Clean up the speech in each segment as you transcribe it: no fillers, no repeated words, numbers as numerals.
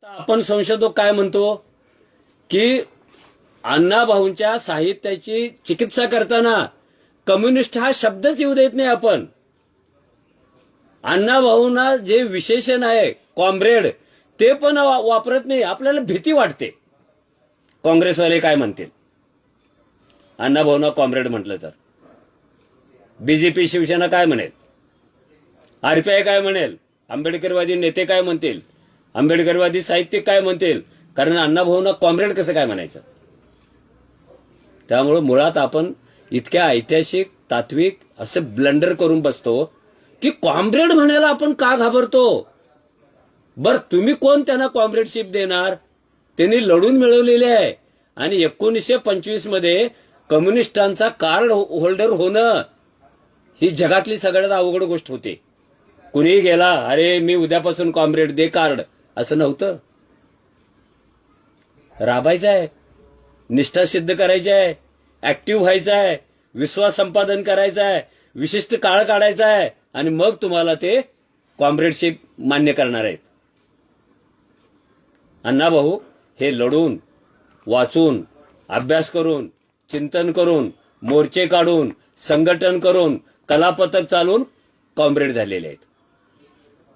आपण संशोधक काय म्हणतो की अण्णाभाऊंच्या साहित्याची चिकित्सा करताना कम्युनिस्ट हा शब्दच येऊ देत नाही आपण. अण्णाभाऊंना जे विशेषण आहे कॉम्रेड ते पण वापरत नाही. आपल्याला भीती वाटते काँग्रेसवाले काय म्हणतील अण्णाभाऊंना कॉम्रेड म्हटलं तर. बीजेपी शिवसेना काय म्हणेल, आरपीआय काय म्हणेल, आंबेडकरवादी नेते काय म्हणतील, आंबेडकरवादी साहित्यिक काय म्हणतील, कारण अण्णाभाऊंना कॉम्रेड कसं काय म्हणायचं. त्यामुळे मुळात आपण इतक्या ऐतिहासिक तात्विक असे ब्लंडर करून बसतो की कॉम्रेड म्हणायला आपण का घाबरतो. बर तुम्ही कोण त्यांना कॉम्रेडशिप देणार. त्यांनी लढून मिळवलेले आहे आणि 1925 मध्ये कम्युनिस्टांचा कार्ड होल्डर होणं ही जगातली सगळ्यात अवघड गोष्ट होती. कुणीही गेला अरे मी उद्यापासून कॉम्रेड दे कार्ड असं नव्हतं. राबायचं आहे, निष्ठा सिद्ध करायची आहे, ऍक्टिव्ह व्हायचं आहे, विश्वास संपादन करायचा आहे, विशिष्ट काळ काढायचा आहे आणि मग तुम्हाला ते कॉम्रेडशिप मान्य करणार आहेत. अण्णाभाऊ हे लढून वाचून अभ्यास करून चिंतन करून मोर्चे काढून संघटन करून कलापथक चालून कॉम्रेड झालेले आहेत.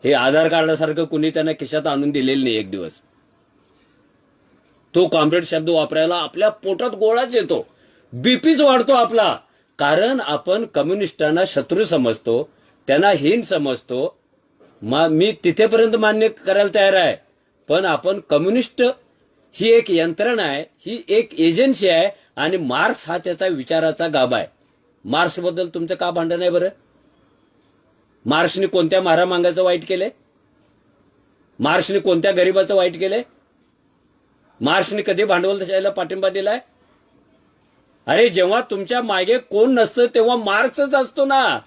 हे आधार कार्डासारखं कुणी त्यांना खिशात आणून दिलेलं नाही. एक दिवस तो कॉम्रेड शब्द वापरायला आपल्या पोटात गोळाच येतो, बीपीच वाढतो आपला. कारण आपण कम्युनिस्टांना शत्रू समजतो, त्यांना हीन समजतो. मी तिथेपर्यंत मान्य करायला तयार आहे, पण आपण कम्युनिस्ट ही एक यंत्रणा आहे, ही एक एजन्सी आहे आणि मार्क्स हा त्याचा विचाराचा गाभा आहे. मार्क्सबद्दल तुमचं का भांडण आहे बरं. मार्क्सने कोणत्या मारामांगाचं वाईट केलंय, मार्क्सने कोणत्या गरीबाचं वाईट केलंय, मार्क्सने कधी भांडवलशाहीला पाठिंबा दिलाय. अरे जेव्हा तुमच्या मागे कोण नसतं तेव्हा मार्क्सच असतो ना.